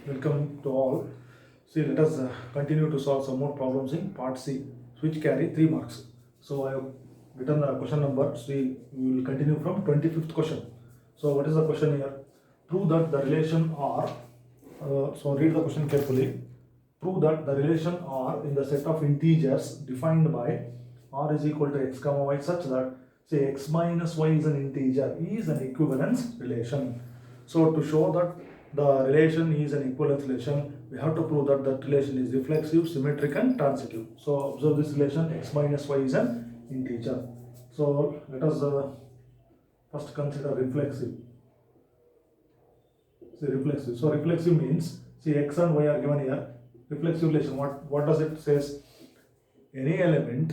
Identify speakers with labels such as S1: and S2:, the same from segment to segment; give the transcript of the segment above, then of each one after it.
S1: Welcome to all. See, let us continue to solve some more problems in part C, which carry 3 marks. So I have written the question number. See, we will continue from 25th question. So what is the question here? Prove that the relation R. So read the question carefully. Prove that the relation R in the set of integers defined by R is equal to x comma y such that say x minus y is an integer is an equivalence relation. So to show that the relation is an equivalence relation, we have to prove that that relation is reflexive, symmetric and transitive. So observe this relation, x minus y is an integer. So let us first consider reflexive. See, reflexive. So reflexive means, see, x and y are given here. Reflexive relation, what does it says? Any element,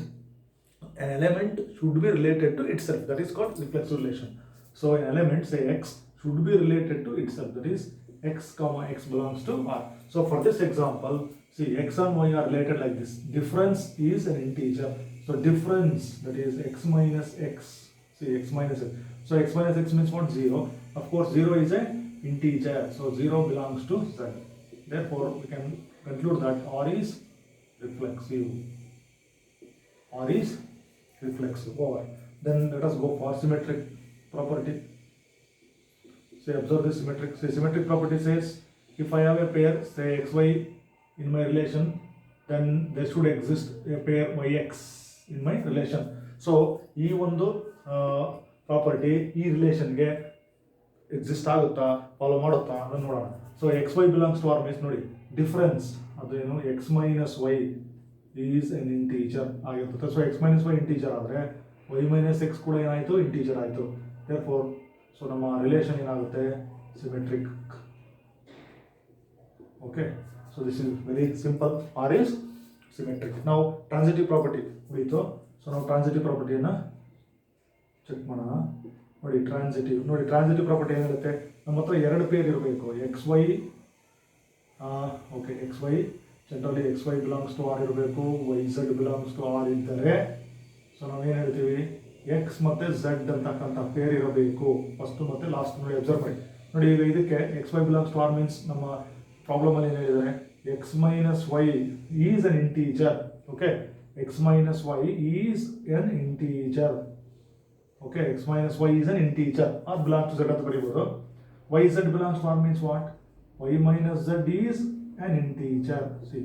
S1: an element should be related to itself. That is called reflexive relation. So an element, say x, should be related to itself. That is x comma x belongs to R. So for this example, see, x and y are related like this. Difference is an integer. So difference, that is x minus x. See, x minus x. So x minus x means what? 0. Of course 0 is an integer. So 0 belongs to z. Therefore we can conclude that R is reflexive. R is reflexive. Over. Then let us go for symmetric property. Say, observe this symmetric. Say, symmetric property says, if I have a pair, say xy in my relation, then there should exist a pair yx in my relation. So ಈ ಒಂದು property ಈ ರಿಲೇಷನ್ಗೆ exist ಆಗುತ್ತಾ, follow ಮಾಡುತ್ತಾ ಅಂತ ನೋಡೋಣ. So x y belongs to R means ನೋಡಿ, difference ಅದೇನು x minus y is an integer ಆಗಿರ್ತದೆ. So x minus y integer ಆದರೆ ವೈ ಮೈನಸ್ ಎಕ್ಸ್ ಕೂಡ ಏನಾಯಿತು, ಇಂಟೀಜರ್ ಆಯಿತು. ದೇರ್ಫೋರ್ ಸೊ ನಮ್ಮ ರಿಲೇಷನ್ ಏನಾಗುತ್ತೆ, symmetric. Okay, so this is very simple. R is symmetric. ನಾವು ಟ್ರಾನ್ಸಿಟಿವ್ ಪ್ರಾಪರ್ಟಿ ಉಳಿತು. ಸೊ ನಾವು ಟ್ರಾನ್ಸಿಟಿವ್ ಪ್ರಾಪರ್ಟಿಯನ್ನು ಚೆಕ್ ಮಾಡೋಣ. ನೋಡಿ ಟ್ರಾನ್ಸಿಟಿವ್ ಪ್ರಾಪರ್ಟಿ ಏನಿರುತ್ತೆ, ನಮ್ಮ ಹತ್ರ ಎರಡು ಪೇರ್ ಇರಬೇಕು, x y. Okay, x y generally x y belongs to R ಇರಬೇಕು, y z belongs to R ಇದ್ದರೆ ಸೊ ನಾವೇನು ಹೇಳ್ತೀವಿ, ಎಕ್ಸ್ ಮತ್ತು ಝೆಡ್ ಅಂತಕ್ಕಂಥ ಪೇರ್ ಇರಬೇಕು. ಫಸ್ಟ್ ಮತ್ತು ಲಾಸ್ಟ್ ನೋಡಿ, ಅಬ್ಸರ್ವ್ ಮಾಡಿ. ನೋಡಿ, ಈಗ ಇದಕ್ಕೆ x y belongs to R means ನಮ್ಮ ಪ್ರಾಬ್ಲಮಲ್ಲಿ ಏನು ಹೇಳಿದ್ದಾರೆ, x minus y is an integer. Okay, x minus y is an integer. Okay, x minus y is an integer R belongs to z ಅಂತ ಬರೀಬೋದು. Y z belongs to R means what, y minus z is an integer. See,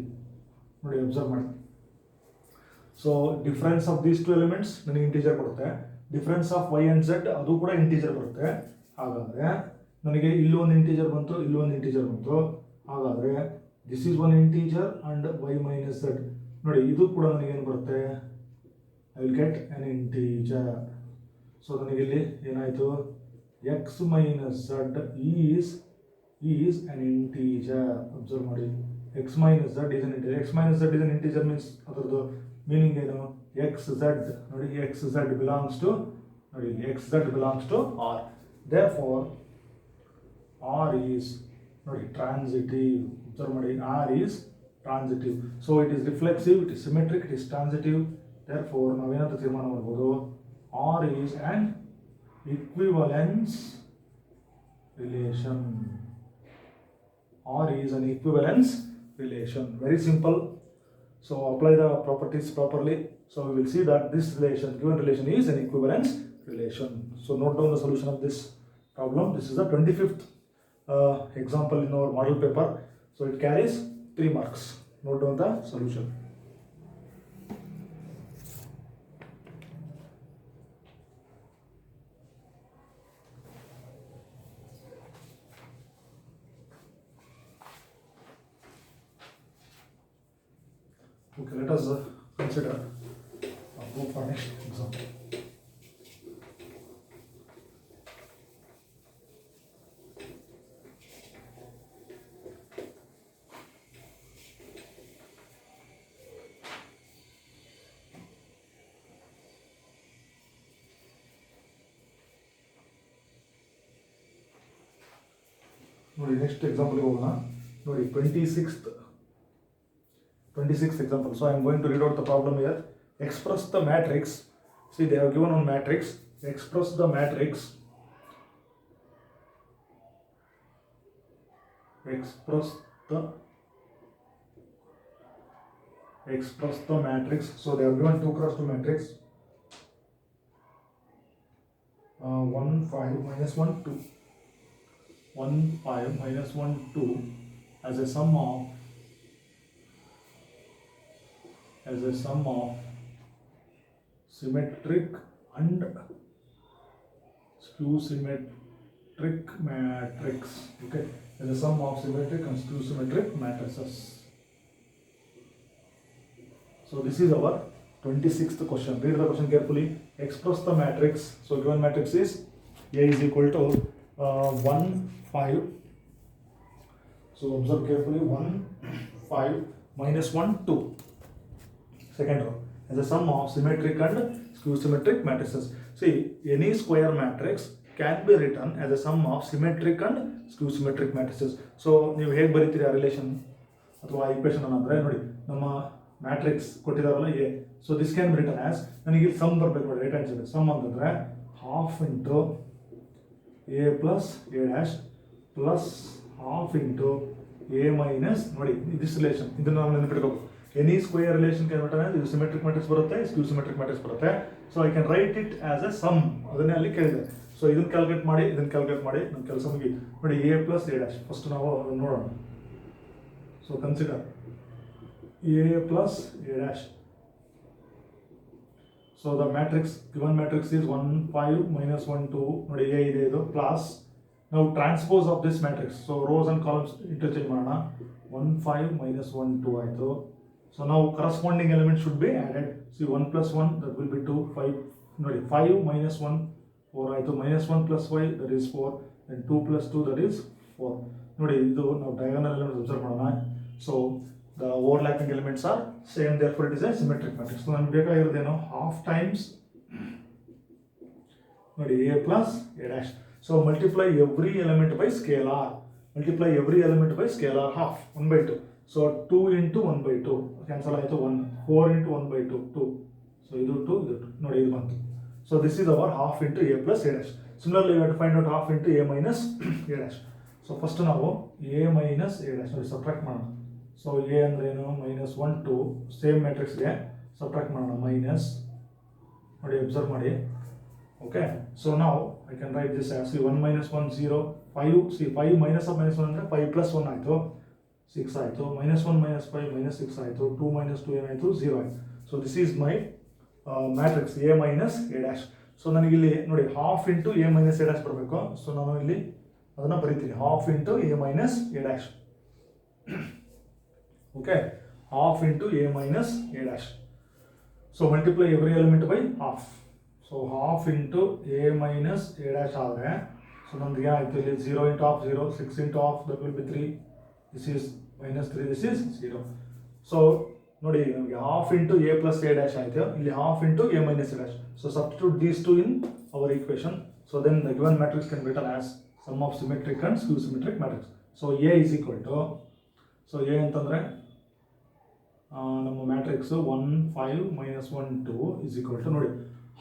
S1: ನೋಡಿ, observe ಮಾಡಿ. So difference of these two elements ನನಗೆ integer ಕೊಡುತ್ತೆ. Difference of y and Z ಅದು ಕೂಡ integer ಬರುತ್ತೆ. ಹಾಗಾದರೆ ನನಗೆ ಇಲ್ಲೊಂದು ಇಂಟೀಜರ್ ಬಂತು, ಇಲ್ಲೊಂದು ಇಂಟೀಜರ್ ಬಂತು. ಹಾಗಾದರೆ this is one integer and y minus z. ನೋಡಿ, ಇದು ಕೂಡ ನನಗೇನು ಬರುತ್ತೆ, I will get an integer. So ನನಗಿಲ್ಲಿ ಏನಾಯಿತು, x minus z is an integer. Observe ಮಾಡಿ, x minus z is an integer. x minus z is an integer means ಅದರದ್ದು meaning ಏನು, x z. ನೋಡಿ, x z belongs to, ನೋಡಿ, x z belongs to R. Therefore R is, ನೋಡಿ, transitive. Observe ಮಾಡಿ, R is transitive. So it is reflexive, it is symmetric, it is transitive. Therefore ನಾವೇನಂತ ತೀರ್ಮಾನ ಮಾಡ್ಬೋದು, R is an equivalence relation. R is an equivalence relation. Very simple. So apply the properties properly. So we will see that this relation, given relation, is an equivalence relation. So note down the solution of this problem. This is the 25th example in our model paper. So it carries 3 marks. Note down the solution. Okay, let us consider go for next example. ನೋಡಿ, next ಎಕ್ಸಾಂಪಲ್ಗೆ ಹೋಗೋಣ. ನೋಡಿ, 26th example. So I am going to read out the problem here. Express the matrix. See, they have given one matrix. Express the matrix. Express the matrix. So they have given 2 cross 2 matrix. 1 5 minus 1 2. 1 5 minus 1 2 as a sum of symmetric and skew symmetric matrix. Okay, as a sum of symmetric and skew symmetric matrices. So this is our 26th question. Read the question carefully. Express the matrix. So given matrix is A is equal to 1 5. So observe carefully. 1 5 minus 1 2. Second row as a sum of symmetric and skew symmetric matrices. See, any square matrix can be written as a sum of symmetric and skew symmetric matrices. So ನೀವು ಹೇಗೆ ಬರೀತೀರಿ ಆ relation ಅಥವಾ equation ಅಂದರೆ ನೋಡಿ, ನಮ್ಮ matrix ಕೊಟ್ಟಿದಾರಲ್ಲ A. So this can be written as, ನನಗೆ ಇಲ್ಲಿ ಸಮ್ ಬರಬೇಕು ನೋಡಿ, ರೈಟ್ ಹ್ಯಾಂಡ್ ಸೈಡ್ ಸಮ್ ಅಂತಂದರೆ half into A plus A dash plus half into A minus, ನೋಡಿ ದಿಸ್ ರಿಲೇಷನ್, ಇದನ್ನು ನಾವು ನೆನಪಿಟ್ಕೋಬೇಕು. Any square relation can written as, ಇದು ಸಿಮೆಟ್ರಿಕ್ ಮ್ಯಾಟ್ರಿಕ್ಸ್ ಬರುತ್ತೆ, ಸ್ಕ್ಯೂ ಸಿಮೆಟ್ರಿಕ್ ಮ್ಯಾಟ್ರಿಕ್ಸ್ ಬರುತ್ತೆ. So I can write it as a sum, ಅದನ್ನೇ ಅಲ್ಲಿ ಕೇಳಿದೆ. ಸೊ ಇದನ್ನು ಕ್ಯಾಲ್ಕುಲೇಟ್ ಮಾಡಿ, ಇದನ್ನು ಕ್ಯಾಲ್ಕುಲೇಟ್ ಮಾಡಿ, ನಮ್ಮ ಕೆಲಸ ಮುಗಿ. ನೋಡಿ A plus A dash first ನಾವು ನೋಡೋಣ. So consider A plus A dash. So the matrix, given matrix is 1 5 minus 1 2. ನೋಡಿ ಎ ಇದೆ, ಇದು ಪ್ಲಸ್ ನಾವು transpose of this matrix. So rows and columns interchange ಮಾಡೋಣ. 1 5 minus 1 2 ಆಯಿತು. ಸೊ ನಾವು corresponding element should be added. C 1 plus 1 that will be 2. 5 ನೋಡಿ 5 minus 1 4 ಆಯಿತು. minus 1 plus 5 that is 4. then 2 plus 2 that is 4. ನೋಡಿ ಇದು ನಾವು diagonal elements observe ಮಾಡೋಣ. So the overlapping elements are same, therefore it is a symmetric matrix. So ನಮಗೆ ಬೇಕಾಗಿರೋದೇನು, half times ನೋಡಿ a plus a dash. So multiply every element by scalar. Multiply every element by scalar half, 1/2. So 2 into 1/2 cancel ಆಯಿತು 1. 4 into 1/2 2. So ಇದು 2 ಇದು 2 ನೋಡಿ ಇದು ಬಂತು. So this is our half into a plus a dash. Similarly we have to find out half into a minus a dash. So first ನಾವು a minus a dash ನೋಡಿ subtract ಮಾಡೋಣ. So A ಅಂದ್ರೆ ಏನು, minus 1 2, same ಮ್ಯಾಟ್ರಿಕ್ಸ್ಗೆ subtract ಮಾಡೋಣ minus, ನೋಡಿ observe ಮಾಡಿ. Okay, so ನಾವು I can write this as 1 minus 1 0 5. C 5 minus of minus 1 ಅಂದರೆ 5 plus 1 ಆಯಿತು 6 ಆಯಿತು. minus 1 minus 5 minus 6 ಆಯಿತು. 2 minus 2 ಏನಾಯಿತು 0 ಆಯಿತು. So this is my matrix A minus A dash. So ನನಗಿಲ್ಲಿ ನೋಡಿ half into A minus A dash ಬರಬೇಕು. So ನಾನು ಇಲ್ಲಿ ಅದನ್ನು ಬರೀತೀನಿ, half into A minus A dash. Okay, half into a minus a dash. So multiply every element by half. So half into a minus a dash ಆದರೆ, so ನಮ್ದು ಏನಾಯಿತು ಇಲ್ಲಿ 0 into half 0, 6 into half that will be 3. This is minus 3, this is 0. So ನೋಡಿ ನಮಗೆ half into a plus a dash ಆಯಿತು, ಇಲ್ಲಿ half into a minus a dash. So substitute these two in our equation. So then the given matrix can be written as sum of symmetric and skew symmetric matrix. So a is equal to, so A ಅಂತಂದರೆ ನಮ್ಮ matrix 1 5 minus 1 2 is equal to ನೋಡಿ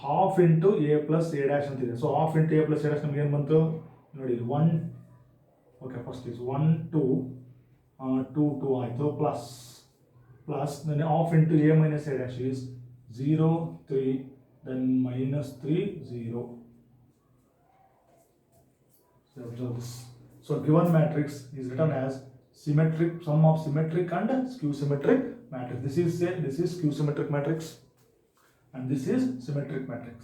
S1: half into A plus A dash ಅಂತಿದೆ. So half into A plus A dash ನಮ್ಗೆ ಏನು ಬಂತು ನೋಡಿ 1. Okay, first is 1 2 2 2 ಆಯಿತು plus then half into A minus A dash is 0 3 then minus 3 0. So observe this. So given matrix is written as symmetric, sum of symmetric and skew symmetric matrix. This is skew symmetric matrix and this is symmetric matrix.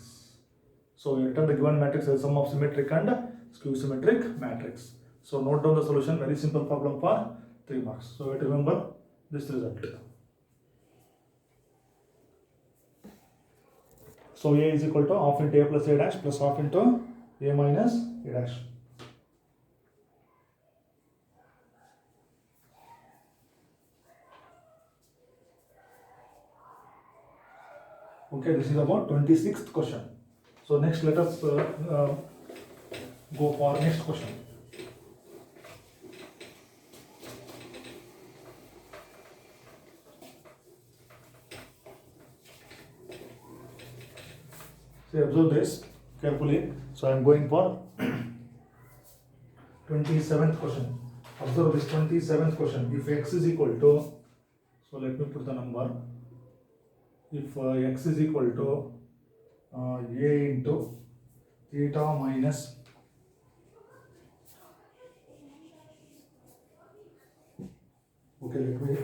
S1: So we written the given matrix as sum of symmetric and skew symmetric matrix. So note down the solution, very simple problem for 3 marks. So you remember this result. So a is equal to half into a plus a dash plus half into a minus a dash. Okay, this is about 26th question. So next let us go for next question. So observe this carefully. So I am going for 27th question. Observe this 27th question. If x is equal to, so let me put the number. If x is equal to a into theta minus okay, let me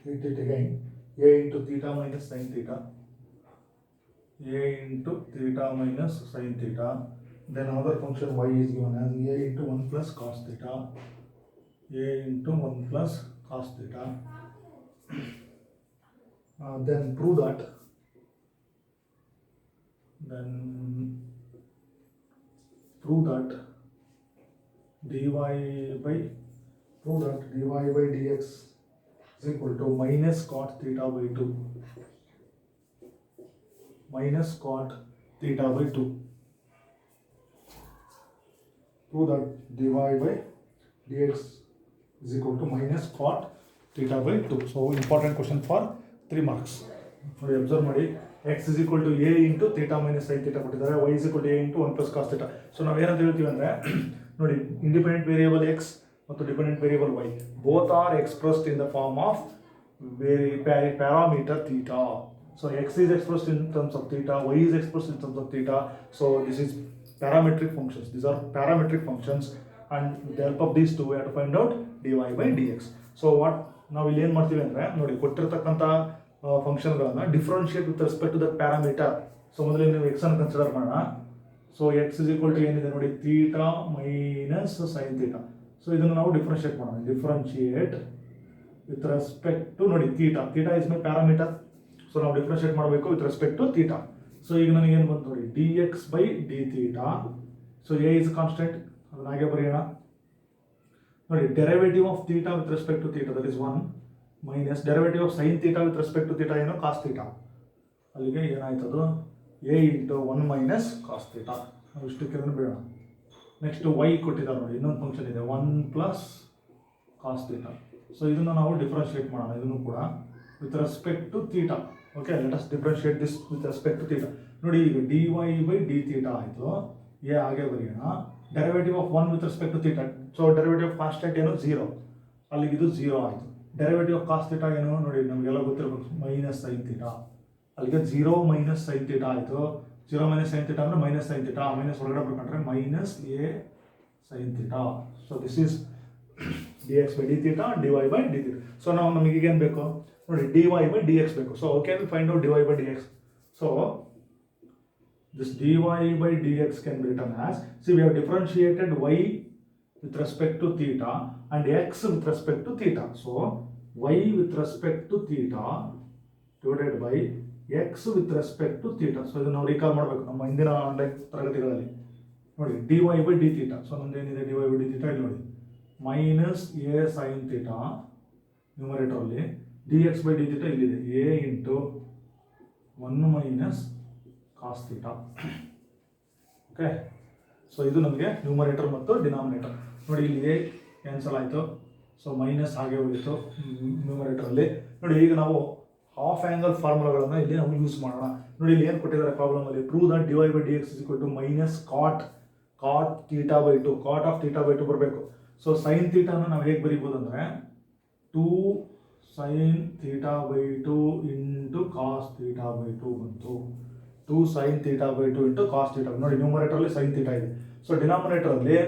S1: hit it again. A into theta minus sin theta. A into theta minus sin theta. Then another function y is given as a into 1 plus cos theta. A into 1 plus cos theta. Then prove that. dy by dx is equal to minus cot theta by 2. Minus cot theta by 2. Prove that dy by dx is equal to minus cot theta by 2. So important question for 3 marks. So observe ಮಾಡಿ x is equal to a into theta minus sin theta ಕೊಟ್ಟಿದ್ದಾರೆ, y is equal to a into 1 plus cos theta. So ನಾವು ಏನಂತ ಹೇಳ್ತೀವಿ ಅಂದರೆ ನೋಡಿ, independent variable x ಮತ್ತು dependent variable y both are expressed in the form of parameter theta. So x is expressed in terms of theta, y is expressed in terms of theta. So this is parametric functions. These are parametric functions, and with the help of these two we have to find out dy by dx. So what ನಾವು ಇಲ್ಲಿ ಏನು ಮಾಡ್ತೀವಿ ಅಂದರೆ ನೋಡಿ, ಕೊಟ್ಟಿರ್ತಕ್ಕಂಥ ಫಂಕ್ಷನ್ಗಳನ್ನು differentiate with respect to the parameter. So ಮೊದಲಿಗೆ ನೀವು ಎಕ್ಸ್ ಅನ್ನು ಕನ್ಸಿಡರ್ ಮಾಡೋಣ. So x is equal to ಏನಿದೆ ನೋಡಿ, theta minus sine theta. So ಇದನ್ನು ನಾವು ಡಿಫ್ರೆನ್ಷಿಯೇಟ್ ಮಾಡೋಣ. ಡಿಫ್ರೆನ್ಷಿಯೇಟ್ ವಿತ್ ರೆಸ್ಪೆಕ್ಟ್ ಟು ನೋಡಿ theta. Theta is my parameter. So ನಾವು ಡಿಫ್ರೆನ್ಷಿಯೇಟ್ ಮಾಡಬೇಕು with respect to theta. So ಈಗ ನನಗೇನು ಬಂತು ನೋಡಿ, d x by D theta. So a is constant, ಅದನ್ನ ಹಾಗೆ ಬರೆಯೋಣ. ನೋಡಿ, derivative of theta with respect to theta, that is 1 minus derivative of sine theta with respect to theta ಏನೋ cos theta. ಅಲ್ಲಿಗೆ ಏನಾಯ್ತದು, a into 1 minus cos theta. ನಾವು ಇಷ್ಟಕ್ಕೆ ಬಿಡೋಣ. ನೆಕ್ಸ್ಟ್ ವೈ ಕೊಟ್ಟಿದ್ದಾರೆ ನೋಡಿ, ಇನ್ನೊಂದು ಫಂಕ್ಷನ್ ಇದೆ 1 ಪ್ಲಸ್ ಕಾಸ್ ಥೀಟಾ. ಸೊ ಇದನ್ನು ನಾವು ಡಿಫ್ರೆನ್ಷಿಯೇಟ್ ಮಾಡೋಣ, ಇದನ್ನು ಕೂಡ with respect to theta. Okay, let us differentiate this with respect to theta. ನೋಡಿ, ಈಗ D Y by D theta ಆಯಿತು, ಎ ಹಾಗೆ ಬರೆಯೋಣ. Derivative of 1 with respect to theta. So derivative of constant ಏನು, 0. ಅಲ್ಲಿಗೆ ಇದು 0 ಆಯಿತು. ಡೆರಿವೇಟಿವ್ ಆಫ್ ಕಾಸ್ ಥೀಟಾ ಏನು ನೋಡಿ, ನಮಗೆಲ್ಲ ಗೊತ್ತಿರಬೇಕು, ಮೈನಸ್ ಸೈನ್ ಥೀಟಾ. ಅಲ್ಲಿಗೆ 0 ಮೈನಸ್ ಸೈನ್ ಥೀಟಾ ಆಯಿತು. 0 ಮೈನಸ್ ಸೈನ್ ಥೀಟಾ ಅಂದರೆ ಮೈನಸ್ ಸೈನ್ ಥೀಟಾ. ಮೈನಸ್ ಒಳಗಡೆ ಬರ್ಕೊಂಡ್ರೆ minus a sine theta. So this is d x by D theta, d Y by D theta. So ನಾವು ನಮಗೆ ಈಗೇನು ಬೇಕು ನೋಡಿ, d Y by d x ಬೇಕು. So okay, we find out d Y by d x. So this dy by dx can be written as, see, we have differentiated y with respect to theta and x with respect to theta. So y with respect to theta divided by x with respect to theta. So ಇದನ್ನು ನಾವು recall ಮಾಡಬೇಕು ನಮ್ಮ ಹಿಂದಿನ online ತರಗತಿಗಳಲ್ಲಿ. ನೋಡಿ, dy by d theta. ಸೊ ನಮ್ದು ಏನಿದೆ, dy by d theta ಇಲ್ಲಿ ನೋಡಿ, ಮೈನಸ್ ಎ ಸೈನ್ ಥೀಟಾ ನ್ಯೂಮರೇಟರಲ್ಲಿ, dx by d theta ಇಲ್ಲಿದೆ, a into 1 minus cos theta. Okay, so ಇದು ನಮಗೆ ನ್ಯೂಮರೇಟರ್ ಮತ್ತು ಡಿನಾಮಿನೇಟರ್. ನೋಡಿ, ಇಲ್ಲಿ ಎ ಕ್ಯಾನ್ಸಲ್ ಆಯಿತು. ಸೊ ಮೈನಸ್ ಹಾಗೆ ಹೋಯಿತು ನ್ಯೂಮರೇಟರಲ್ಲಿ. ನೋಡಿ, ಈಗ ನಾವು ಹಾಫ್ ಆ್ಯಂಗಲ್ ಫಾರ್ಮುಲಾಗಳನ್ನು ಇಲ್ಲಿ ನಾವು ಯೂಸ್ ಮಾಡೋಣ. ನೋಡಿ, ಇಲ್ಲಿ ಏನು ಕೊಟ್ಟಿದ್ದಾರೆ ಪ್ರಾಬ್ಲಮಲ್ಲಿ, prove that d Y by d x is equal to minus cot theta by 2. Cot of theta by 2 ಬರಬೇಕು. ಸೊ ಸೈನ್ ಥೀಟಾನ ನಾವು ಹೇಗೆ ಬರೀಬೋದು ಅಂದರೆ 2 sine theta by 2 into cos theta by 2 ಬಂತು. 2 sine theta by 2 into cos theta. ನೋಡಿ, ನ್ಯೂಮರೇಟರಲ್ಲಿ sine theta ಇದೆ. So ಡಿನಾಮಿನೇಟರಲ್ಲಿ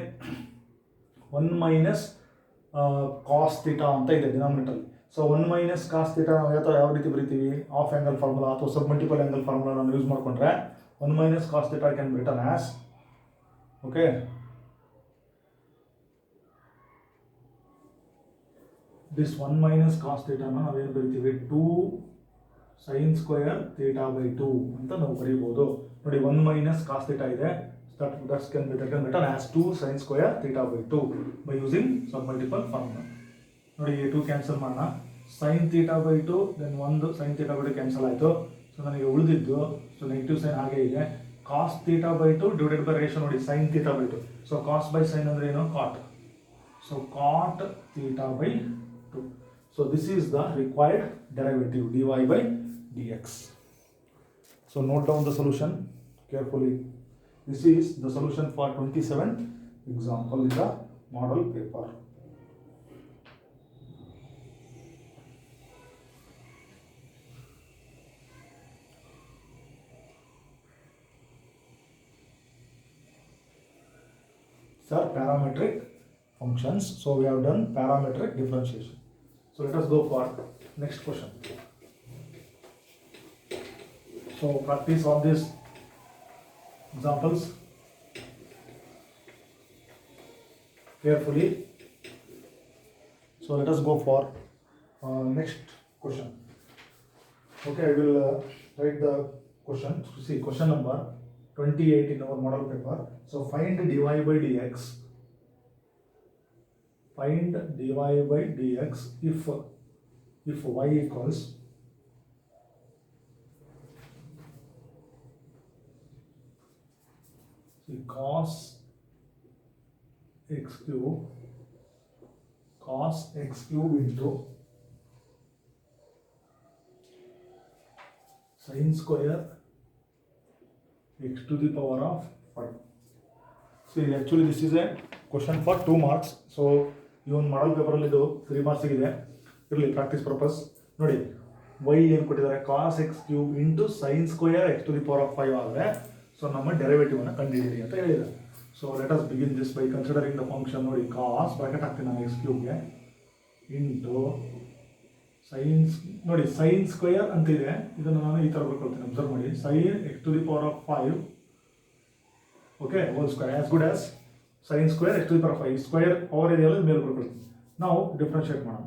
S1: 1 ಮೈನಸ್ ಕಾಸ್ ಥೀಟಾ ಅಂತ ಇದೆ ಡಿನಾಮಿನೇಟರಲ್ಲಿ. ಸೊ 1 ಮೈನಸ್ ಕಾಸ್ ಥೀಟಾ ನಾವು ಯಾವ ರೀತಿ ಬರಿತೀವಿ, ಆಫ್ ಆ್ಯಂಗಲ್ ಫಾರ್ಮುಲಾ ಅಥವಾ ಸಬ್ ಮಲ್ಟಿಪಲ್ ಆ್ಯಂಗಲ್ ಫಾರ್ಮುಲಾ ನಾವು ಯೂಸ್ ಮಾಡಿಕೊಂಡ್ರೆ 1 minus cos theta can be written as, okay, this 1 minus cos ಥೀಟಾನ ನಾವೇನು ಬರಿತೀವಿ, 2 ಸೈನ್ ಸ್ಕ್ವೇರ್ ಥೀಟಾ ಬೈ 2 ಅಂತ ನಾವು ಬರೀಬೋದು. ನೋಡಿ, 1 ಮೈನಸ್ ಕಾಸ್ ಥೀಟಾ ಇದೆ, that can be written as 2 sin square theta by 2 by using submultiple formula. ನೋಡಿ, ಈ 2 cancel ಮಾಡೋಣ. sin theta by 2, then 1 sin theta by 2 cancel ಆಯಿತು. ಸೊ ನನಗೆ ಉಳಿದಿದ್ದು, ಸೊ ನೆಗೆಟಿವ್ ಸೈನ್ ಹಾಗೆ ಇದೆ, cos theta by 2 divided by ratio ನೋಡಿ sin theta by 2. So cos by sin ಅಂದರೆ ಏನು, cot. So cot theta by 2. So this is the required derivative dy by dx. So note down the solution carefully. This is the solution for 27th example in the model paper. are parametric functions. So we have done parametric differentiation. So let us go for next question. So practice on these examples carefully. So let us go for next question. Okay, I will write the question. See, question number 28 in our model paper. So find dy by dx. Find dy by dx if y equals cos x cube into sin square x to the power of 5. See, actually this is a question for 2 marks. So ಈ ಒಂದು ಮಾಡಲ್ ಪೇಪರಲ್ಲಿ ಇದು 3 marks ಇದೆ. ಇರಲಿ practice purpose. ನೋಡಿ y ಏನು ಕೊಟ್ಟಿದ್ದಾರೆ cos x cube into sin square x to the power of 5 ಆದರೆ ಸೊ ನಮ್ಮ ಡೆರಿವೇಟಿವ್ ಅನ್ನು ಕಂಡುಹಿಡಿಯಿರಿ ಅಂತ ಹೇಳಿದ್ದಾರೆ. So let us begin this by considering the function. ನೋಡಿ cos ಬ್ರಾಕೆಟ್ ಹಾಕ್ತೀನಿ ನಾನು x ಕ್ಯೂಬ್ಗೆ ಇಂಟು ಸೈನ್ಸ್. ನೋಡಿ ಸೈನ್ ಸ್ಕ್ವೇರ್ ಅಂತ ಇದೆ, ಇದನ್ನು ನಾನು ಈ ಥರ ಬರ್ಕೊಳ್ತೀನಿ. ಅಬ್ಸರ್ವ್ ಮಾಡಿ, sine X to the power of 5 okay whole square as good as sine square X to the power of 5 square power ಇದೆಯಲ್ಲ ಮೇಲೆ ಬರ್ಕೊಳ್ತೀನಿ. ನಾವು ಡಿಫ್ರೆನ್ಶಿಯೇಟ್ ಮಾಡೋಣ.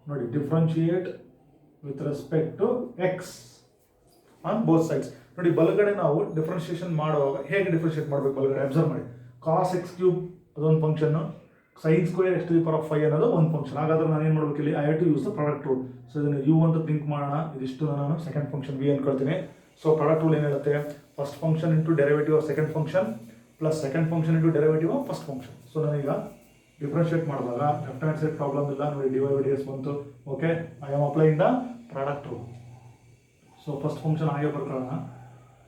S1: ನೋಡಿ differentiate with respect to X on both sides. ನೋಡಿ ಬಲಗಡೆ ನಾವು ಡಿಫ್ರೆನ್ಶಿಯೇಷನ್ ಮಾಡುವಾಗ ಹೇಗೆ ಡಿಫ್ರೆನ್ಶಿಯೇಟ್ ಮಾಡಬೇಕು ಬಲಗಡೆ ಅಬ್ಸರ್ವ್ ಮಾಡಿ. ಕಾಸ್ ಎಕ್ಸ್ ಕ್ಯೂಬ್ ಅದೊಂದು function, sine square X to the power of 5 ಅನ್ನೋದು ಒಂದು ಫಂಕ್ಷನ್. ಹಾಗಾದ್ರೆ ನಾನು ಏನು ಮಾಡಬೇಕು ಇಲ್ಲಿ, I have to use the product rule. So ಇದನ್ನು ಯು ಅಂತ ಥಿಂಕ್ ಮಾಡೋಣ. ಇದಿಷ್ಟು ನಾನು ಸೆಕೆಂಡ್ ಫಂಕ್ಷನ್ ವಿ ಅನ್ಕೊಳ್ತೀನಿ. ಸೊ ಪ್ರಾಡಕ್ಟ್ ರೂಲ್ ಏನು ಹೇಳುತ್ತೆ, first function into derivative of second function plus second function into derivative of first function. So ನಾನೀಗ ಡಿಫ್ರೆನ್ಶಿಯೇಟ್ ಮಾಡಿದಾಗ ಲೆಫ್ಟ್ ಹ್ಯಾಂಡ್ ಸೈಡ್ ಪ್ರಾಬ್ಲಮ್ ಇಲ್ಲ. ನೋಡಿ d Y by d s ಬಂತು. Okay, I am applying the product rule. So first function ಹಾಗೆ ಬರ್ಕೊಳ್ಳೋಣ,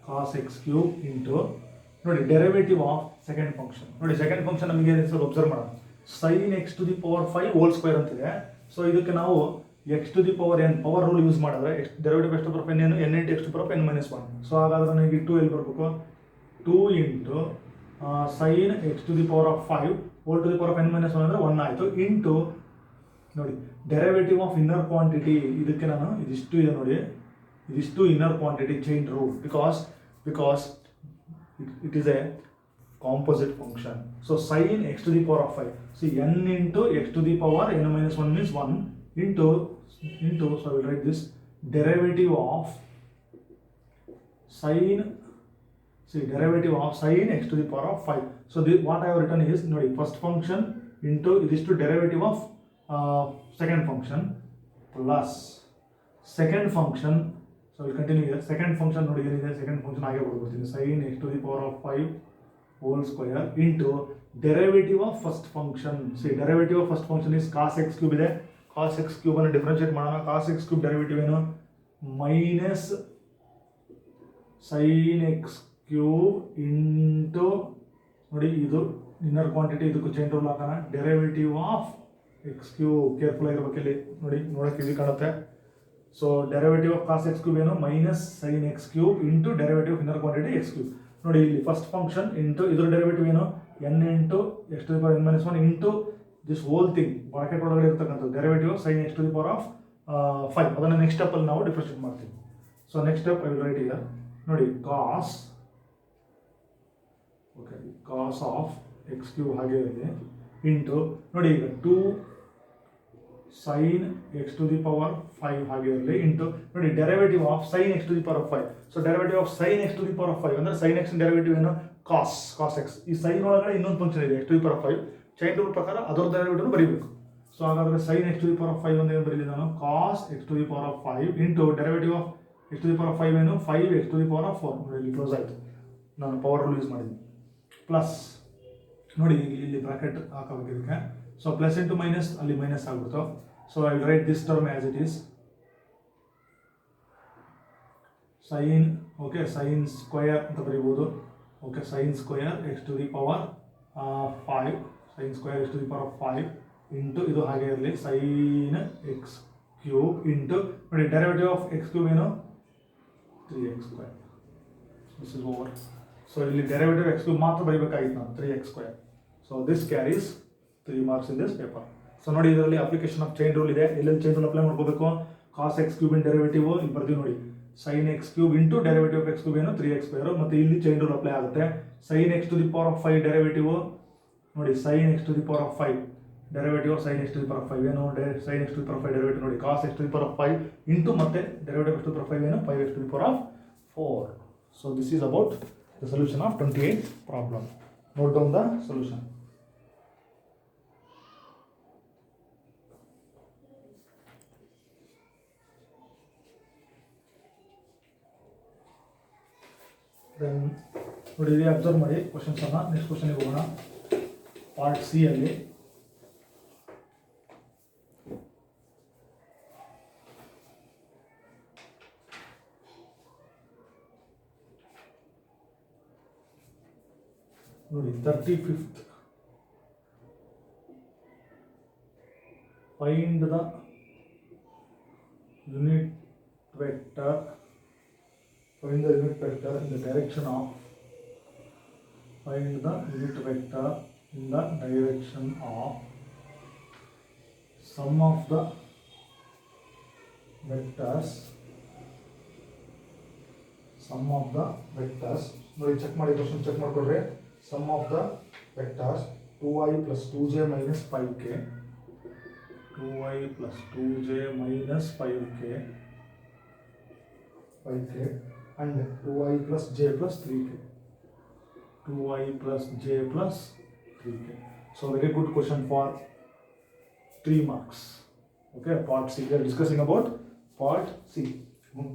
S1: cos x cube into ನೋಡಿ derivative of second function. ನೋಡಿ ಸೆಕೆಂಡ್ ಫಂಕ್ಷನ್ ನಮಗೆ ಸ್ವಲ್ಪ ಅಬ್ಸರ್ವ್ ಮಾಡೋಣ. Sine X to the power 5 whole square ಅಂತಿದೆ. So ಇದಕ್ಕೆ ನಾವು x to the power n power rule use ಮಾಡಿದ್ರೆ derivative X to power n ಏನು n into x to power n minus 1. So ಹಾಗಾದ್ರೆ ನನಗೆ 2 ಎಲ್ಲಿ ಬರಬೇಕು, 2 into sine X to the power of 5 whole to the power of N minus 1 ಅಂದರೆ 1 ಆಯಿತು. Into ನೋಡಿ derivative of inner quantity, ಇದಕ್ಕೆ ನಾನು ಇದಿಷ್ಟು ಇದೆ ನೋಡಿ, ಇದಿಷ್ಟು inner quantity chain rule because it is a composite function. So sin x to the power of 5. See n into x to the power n minus 1 means 1 into so I will write this derivative of sin. See derivative of sin x to the power of 5. So what I have written is no first function into this to derivative of second function plus second function. So we will continue here. Second function ನೋಡಿ ಏನಿದೆ, second function ಹಾಗೆ ಬರ್ತೀನಿ, sin x to the power of 5 whole square into derivative of first function. See derivative of first function is cos x cube ಇದೆ. cos x cube ಅನ್ನು ಡಿಫರೆನ್ಶಿಯೇಟ್ ಮಾಡೋಣ. cos x cube derivative ಏನು, minus sin x cube into ನೋಡಿ ಇದು inner quantity, ಇದಕ್ಕೂ chain rule ಹಾಕೋಣ, derivative of x cube. Careful ಆಗಿರ್ಬೇಕು ಇಲ್ಲಿ, ನೋಡಿ ನೋಡೋಕೆ ಈಸಿ ಕಾಣುತ್ತೆ. So derivative of cos x cube ಏನು, minus sine x cube into derivative of inner quantity x cube. ನೋಡಿ ಇಲ್ಲಿ ಫಸ್ಟ್ ಫಂಕ್ಷನ್ ಇಂಟು ಇದರ ಡೆರಿವೇಟಿವ್ ಏನು, n into x to the power n minus 1 into this whole thing bracket ಒಳಗಡೆ ಇರ್ತಕ್ಕಂಥದ್ದು derivative of sine X to the power of 5. ಅದನ್ನು next ಸ್ಟೆಪ್ಪಲ್ಲಿ ನಾವು differentiate ಮಾಡ್ತೀವಿ. So next step I will write here. ನೋಡಿ cos of x cube ಹಾಗೆ ಇದೆ into ನೋಡಿ ಈಗ 2 sin x to the power 5 ಹಾಗೆ ಇರಲಿ ಇಂಟು ನೋಡಿ derivative of sin x to the power of 5. So derivative of sin x to the power of 5 ಅಂದರೆ sin x derivative ಏನು, cos x. ಈ sin ಒಳಗಡೆ ಇನ್ನೊಂದು ಫಂಕ್ಷನ್ ಇದೆ x to the power of 5, chain rule ಪ್ರಕಾರ ಅದರ derivative ಬರೀಬೇಕು. So ಹಾಗಾದರೆ sin x to the power of 5 ಅಂತ ಏನು ಬರೀಲಿ ನಾನು, cos x to the power of 5 into derivative of x to the power of 5 ಏನು, 5x to the power of 4. ನೋಡಿ ಇಲ್ಲಿ ಕ್ಲೋಸ್ ಆಯಿತು, ನಾನು ಪವರ್ ರೂಲ್ ಯೂಸ್ ಮಾಡಿದ್ದೀನಿ. ಪ್ಲಸ್ ನೋಡಿ ಇಲ್ಲಿ ಬ್ರಾಕೆಟ್ ಹಾಕಬೇಕು ಇದಕ್ಕೆ. ಸೊ ಪ್ಲಸ್ ಇಂಟು ಮೈನಸ್ ಅಲ್ಲಿ ಮೈನಸ್ ಆಗ್ಬಿಡ್ತು. So I will write this term as it is sine sine square ಅಂತ ಬರೀಬೋದು. Okay sine square x to the power 5 sine square x to the power 5 into ಇದು ಹಾಗೆ ಇರಲಿ sine x cube into ನೋಡಿ derivative of x cube ಏನು, 3x square. This is over. So ಇಲ್ಲಿ derivative X cube ಮಾತ್ರ ಬರೀಬೇಕಾಗಿತ್ತು ನಾನು, 3x square. So so this carries 3 marks in this paper. So ನೋಡಿ ಇದರಲ್ಲಿ ಅಪ್ಲಿಕೇಶನ್ ಆಫ್ ಚೈನ್ ರೂಲ್ ಇದೆ. ಎಲ್ಲೆಲ್ಲಿ chain rule apply ಮಾಡ್ಕೋಬೇಕು? Cos x cube in derivative ಇಲ್ಲಿ ಬರ್ತೀವಿ ನೋಡಿ, sine x cube into derivative of x cube ಏನು 3x². ಮತ್ತೆ ಇಲ್ಲಿ ಚೈನ್ ರೂಲ್ ಅಪ್ಲೈ ಆಗುತ್ತೆ. Sine X to the power of 5 derivative ನೋಡಿ, sine X to the power of 5 derivative sine X to the power of 5 ಏನು sine X to the power of 5 derivative ನೋಡಿ, cos x to the power of 5 into ಮತ್ತೆ derivative X to the power of 5 ಏನು 5x to the power of 4. So this is about the solution of 28th problem. Note down the solution. Then ನೋಡಿ ಇಲ್ಲಿ observe ಮಾಡಿ questions ಅನ್ನ. Next ಕ್ವಶನ್ಗೆ ಹೋಗೋಣ. Part C ಅಲ್ಲಿ ನೋಡಿ 35th, find the unit vector in the direction of sum of the vectors. ನೋಡಿ check ಮಾಡಿ, ಕ್ವಶನ್ ಚೆಕ್ ಮಾಡ್ಕೊಡ್ರಿ. sum of the vectors 2i plus 2j minus 5k, 2i plus 2j minus 5k and 2i plus j plus 3k, 2i plus j plus 3k. So very good question for 3 marks. Okay, part C. We are discussing about part C.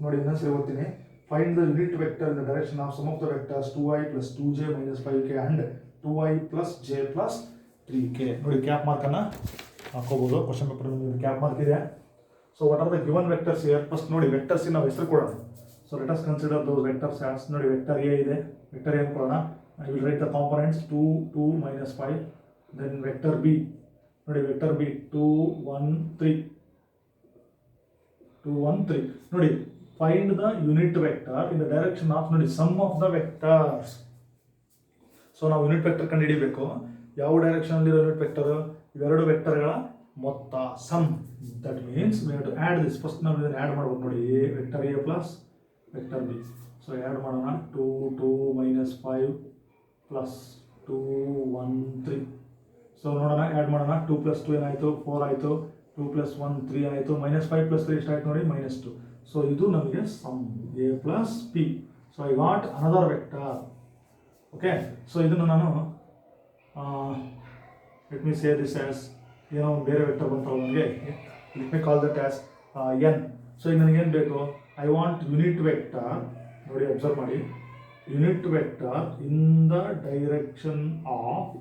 S1: ನೋಡಿ ಇನ್ನೊಂದ್ಸರಿ ಓದ್ತೀನಿ. Find the unit vector in the direction of sum of the vectors 2i plus 2j minus 5k and 2i plus j plus 3k. ನೋಡಿ cap mark ಅನ್ನ ಹಾಕೋಬಹುದು. Question paper ಅಲ್ಲಿ cap mark ಇದೆ. So what are the given vectors here? First ನೋಡಿ vectors ನಾವು ಹೆಸರು ಕೊಡೋಣ. So let us consider those vectors as. ನೋಡಿ ವೆಕ್ಟರ್ ಎ ಇದೆ. ವೆಕ್ಟರ್ ಎ ಕೊಡೋಣ. I will write the components 2 2 minus 5. Then vector B ನೋಡಿ, vector B 2 1 3 2 1 3. ನೋಡಿ find the unit vector in the direction of ನೋಡಿ sum of the vectors. So ನಾವು unit vector ಕಂಡು ಹಿಡಿಬೇಕು. ಯಾವ ಡೈರೆಕ್ಷನ್ ಅಲ್ಲಿ ಯೂನಿಟ್ ವೆಕ್ಟರ್? ಇವೆರಡು ವೆಕ್ಟರ್ಗಳ ಮೊತ್ತ, sum. That means we have to add this. First ನಾವು ಇದನ್ನು ಆಡ್ ಮಾಡಬೇಕು ನೋಡಿ, vector A plus vector B. So add ಮಾಡೋಣ. 2 2 minus 5 plus 2 1 3. ಸೊ ನೋಡೋಣ, ಆಡ್ ಮಾಡೋಣ. 2 plus 2 ಏನಾಯಿತು? 4 ಆಯಿತು. 2 plus 1 3 ಆಯಿತು. -5 plus 3 ಎಷ್ಟಾಯ್ತು ನೋಡಿ? -2. ಸೊ ಇದು ನಮಗೆ sum A plus P. So I got another vector. Okay, so ಇದನ್ನು ನಾನು let me say this as ಏನೋ ಒಂದು ಬೇರೆ ವೆಕ್ಟರ್ ಬಂತಲ್ಲ ನನಗೆ, let me call that as N. So ಈಗ ನನಗೇನು ಬೇಕು? I want unit vector. ನೋಡಿ ಅಬ್ಸರ್ವ್ ಮಾಡಿ, unit vector in the direction of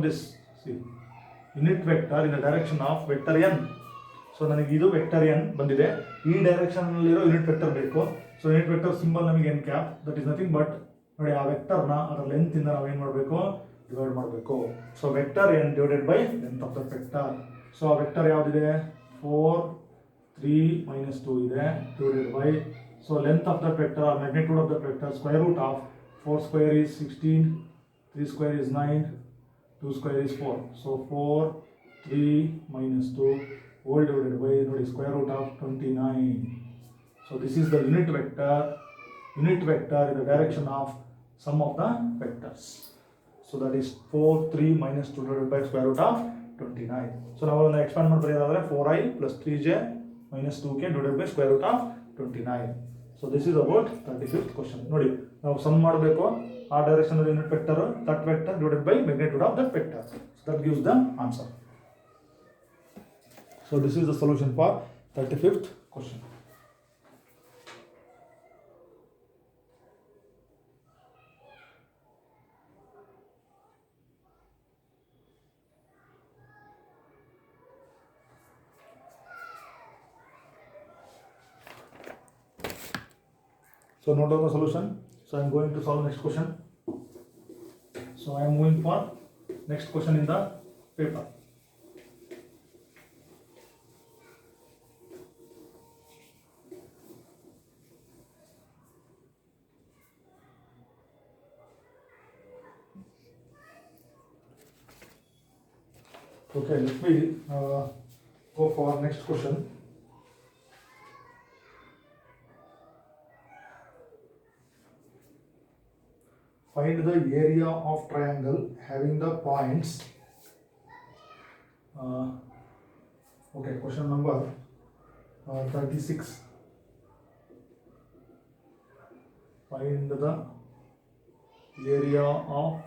S1: this. See, unit vector in the direction of vector N. So ನನಗೆ ಇದು ವೆಕ್ಟರ್ ಎನ್ ಬಂದಿದೆ. ಈ ಡೈರೆಕ್ಷನ್ನಲ್ಲಿರೋ ಯೂನಿಟ್ ವೆಕ್ಟರ್ ಬೇಕು. ಸೊ ಯೂನಿಟ್ ವೆಕ್ಟರ್ ಸಿಂಬಲ್ ನಮಗೆ N cap. That is nothing but ನೋಡಿ ಆ ವೆಕ್ಟರ್ನ ಅದರ ಲೆಂತ್ ಇಂದ ನಾವು ಏನು ಮಾಡಬೇಕು? ಡಿವೈಡ್ ಮಾಡಬೇಕು. So vector N divided by length of the vector. So ಆ ವೆಕ್ಟರ್ ಯಾವುದಿದೆ? 4 3 minus 2 ಇದೆ, divided by. So length of that vector or magnitude of that vector square root of 4 square is 16, 3 square is 9, 2 square is 4. So 4 3 minus 2 whole divided by ನೋಡಿ square root of 29. So this is the unit vector in the direction of sum of the vectors. So that is 4 3 minus 2 divided by square root of 29. So ನಾವು ಅದನ್ನು expand ಮಾಡಿ ಬರೆಯೋದಾದ್ರೆ 4i plus 3j minus 2k divided by square root of 29. So this is about 35th question. ನೋಡಿ ನಾವು some ಮಾಡಬೇಕು. ಆ direction ಅಲ್ಲಿ unit vector, that vector divided by magnitude of that vector. So that gives the answer. So this is the solution for 35th question. So note down the solution. So I am going to solve next question. So I am moving for next question in the paper. Okay, let me go for next question. Find the area of triangle having the points. Okay, question number 36. Find the area of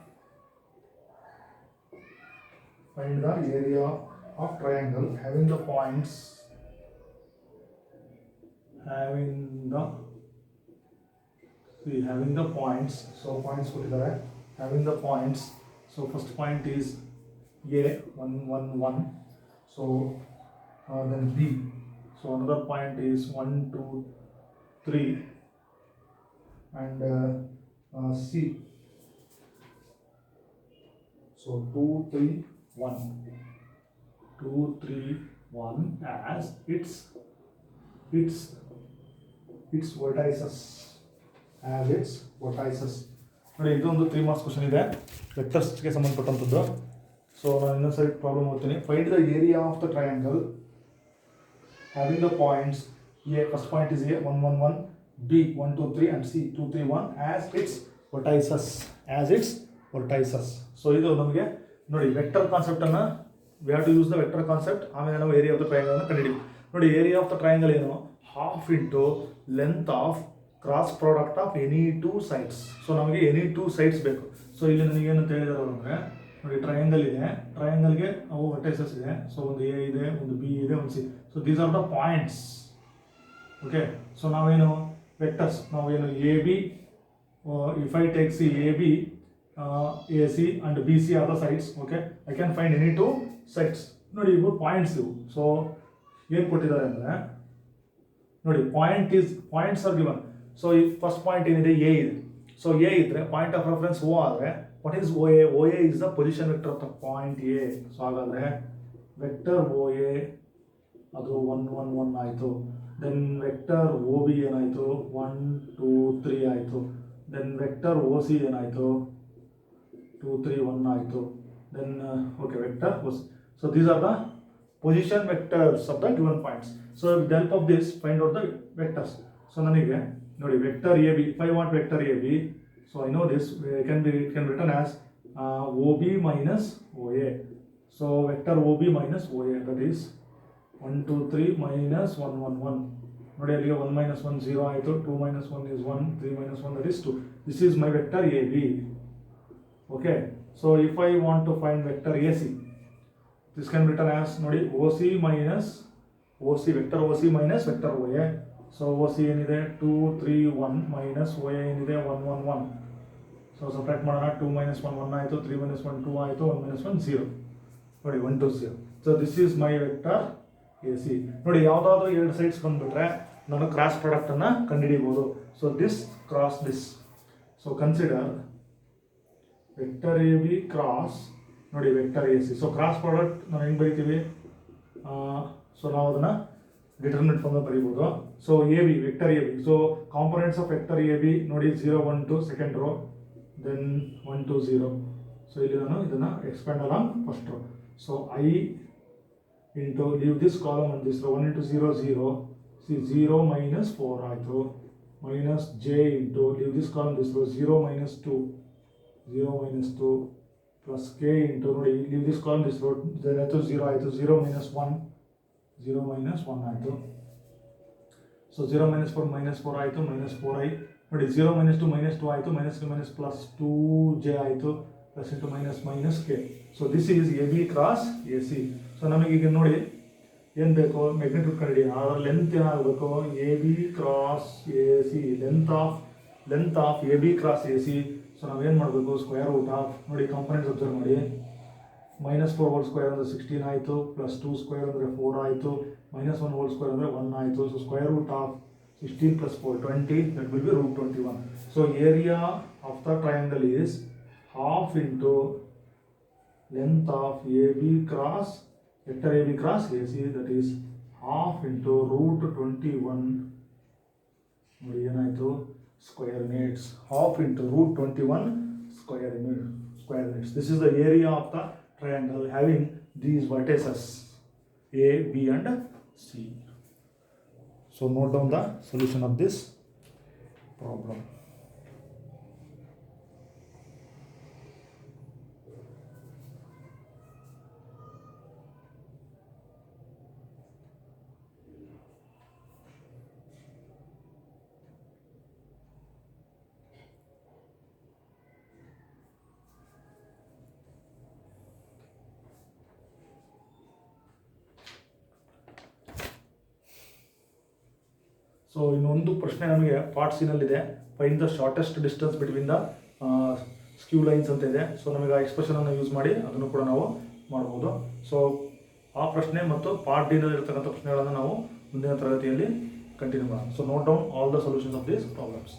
S1: triangle having the points. Having the points. So points ಕೊಟ್ಟಿದ್ದಾರೆ. Having the points. So first point is A 1 1 1. So then B. So another point is 1 2 3 and C. So 2 3 1. 2 3 1 as its vertices. As its vertices. ನೋಡಿ ಇದೊಂದು 3 marks question ಇದೆ ವೆಕ್ಟರ್ಸ್ಗೆ ಸಂಬಂಧಪಟ್ಟಂಥದ್ದು. So ನಾನು ಇನ್ನೊಂದು ಸರಿ problem ಓದ್ತೀನಿ. Find the area of the triangle having the points A, first point is A 1 1 1, B 1 2 3 and C 2 3 1 as its vertices. So ಇದು ನಮಗೆ ನೋಡಿ ವೆಕ್ಟರ್ ಕಾನ್ಸೆಪ್ಟ್ ಅನ್ನ we have to use the vector concept. ಆಮೇಲೆ ನಾವು area of the triangle ಅನ್ನು ಕಂಡುಹಿಡಿತೀವಿ. ನೋಡಿ area of the triangle ಏನು, half into length of cross product of any two sides. So ನಮಗೆ ಎನಿ ಟೂ ಸೈಡ್ಸ್ ಬೇಕು. So ಇಲ್ಲಿ ನನಗೆ ಏನಂತ ಹೇಳಿದಾರೆ ಅಂದರೆ ನೋಡಿ ಟ್ರಯಾಂಗಲ್ ಇದೆ, ಟ್ರಯಾಂಗಲ್ಗೆ ಅವು ವರ್ಟೈಸಸ್ ಇದೆ. ಸೊ ಒಂದು ಎ ಇದೆ, ಒಂದು ಬಿ ಇದೆ, ಒಂದು C. So these are the points. Okay, so ನಾವೇನು ವೆಕ್ಟರ್ಸ್ ನಾವೇನು A B, if I take C A B, A C and B C are the sides. Okay, I can find any two sides. ನೋಡಿ ಇವು points ಇವು. ಸೊ ಏನು ಕೊಟ್ಟಿದ್ದಾರೆ ಅಂದರೆ ನೋಡಿ ಪಾಯಿಂಟ್ಸ್ ಆರ್ ಗಿವನ್. ಸೊ ಈ ಫಸ್ಟ್ ಪಾಯಿಂಟ್ ಏನಿದೆ ಎ ಇದೆ. ಸೊ ಎ ಇದ್ರೆ ಪಾಯಿಂಟ್ ಆಫ್ ರೆಫರೆನ್ಸ್ ಓ ಆದರೆ what is O A? O A is the position vector of the point A. So ಹಾಗಾದರೆ ವೆಕ್ಟರ್ ಓ ಎ ಅದು 1 1 1 ಆಯಿತು. Then vector O B ಏನಾಯಿತು 1 2 3 ಆಯಿತು. Then vector O C ಏನಾಯಿತು 2 3 1 ಆಯಿತು. Then okay vector O C. So these are the position vectors of the given points. So with the help of this find out the vectors. So ನನಗೆ ನೋಡಿ vector A B, if I want vector a b, so I know this can written as ob minus oa. So vector ob minus oa, that is 1 2 3 minus 1 1 1. ನೋಡಿ ಅಲ್ಲಿಗೆ 1 minus 1 0 ಆಯಿತು. 2 minus 1 is 1, 3 minus 1 that is 2. This is my vector ab. Okay, so if I want to find vector ac, this can be written as ನೋಡಿ OC minus OC, vector OC minus vector OA. So OC ಏನಿದೆ 2 3 1 minus OA ಏನಿದೆ 1 1 1. So subtract ಮಾಡೋಣ. 2 minus 1 1 ಆಯಿತು, 3 minus 1 2 ಆಯಿತು, 1 minus 1 0. ನೋಡಿ 1 2 0. So this is my vector AC. ನೋಡಿ ಯಾವುದಾದ್ರೂ ಎರಡು ಸೈಡ್ಸ್ ಬಂದುಬಿಟ್ರೆ ನಾನು ಕ್ರಾಸ್ ಪ್ರಾಡಕ್ಟನ್ನು ಕಂಡುಹಿಡಿಬೋದು. So this cross this. So consider vector A B cross ನೋಡಿ vector A C. So cross product ನಾವು ಹೆಂಗೆ ಬರೀತೀವಿ? ಸೊ ನಾವು ಅದನ್ನು ಡಿಟರ್ಮಿನೆಂಟ್ ಫಾರ್ಮ್ ಬರೀಬೋದು. So A B vector A B. So components of vector A B ನೋಡಿ 0 1 2 second row, then 1 2 0. So ಇಲ್ಲಿ ನಾನು ಇದನ್ನು expand along first row. So I into leave this column and this row 1 into 0 0. See 0 minus 4 ಆಯಿತು. Minus J into leave this column this row 0 minus 2 0 minus 2 plus k into ನೋಡಿ leave this column this row, then ಆಯಿತು 0 ಆಯಿತು. 0 minus 1 ಆಯಿತು. So 0 minus 4 ಆಯಿತು, minus 4i. ನೋಡಿ 0 minus 2 ಆಯಿತು, minus 3 minus plus 2j ಆಯಿತು, plus into minus K. So this is A B cross A C. So ನಮಗೀಗ ನೋಡಿ ಏನು ಬೇಕು? ಮ್ಯಾಗ್ನಿಟ್ಯೂಡ್ ಕಂಡುಹಿಡಿ. ಅದರ ಲೆಂತ್ ಏನಾಗಬೇಕು? A B cross A C, length of A B cross A C. So ನಾವೇನು ಮಾಡಬೇಕು? Square root of ನೋಡಿ components observe ಮಾಡಿ. -4 ಹೋಲ್ ಸ್ಕ್ವೇರ್ ಅಂದರೆ 16 ಆಯಿತು, ಪ್ಲಸ್ 2 ಸ್ಕ್ವೇರ್ ಅಂದರೆ 4 ಆಯಿತು, -1 ಹೋಲ್ ಸ್ಕ್ವೇರ್ ಅಂದರೆ 1 ಆಯಿತು. So square root of 16 plus 4 20, that will be root 21. So area of the triangle is half into length of AB cross vector AB cross AC, that is half into root 21 ನೋಡಿ ಏನಾಯಿತು square units, half into root 21 square units. This is the area of the triangle having these vertices A, B and C. So note down the solution of this problem. So ಇನ್ನೊಂದು ಪ್ರಶ್ನೆ ನಮಗೆ part ಸಿನಲ್ಲಿದೆ, find the shortest distance between the skew lines ಅಂತ ಇದೆ. So ನಮಗೆ ಆ ಎಕ್ಸ್ಪ್ರೆಷನನ್ನು use ಮಾಡಿ ಅದನ್ನು ಕೂಡ ನಾವು ಮಾಡ್ಬೋದು. ಸೊ ಆ ಪ್ರಶ್ನೆ ಮತ್ತು ಪಾರ್ಟ್ ಡಿನಲ್ಲಿರ್ತಕ್ಕಂಥ ಪ್ರಶ್ನೆಗಳನ್ನು ನಾವು ಮುಂದಿನ ತರಗತಿಯಲ್ಲಿ ಕಂಟಿನ್ಯೂ ಮಾಡೋಣ. So note down all the solutions of these problems.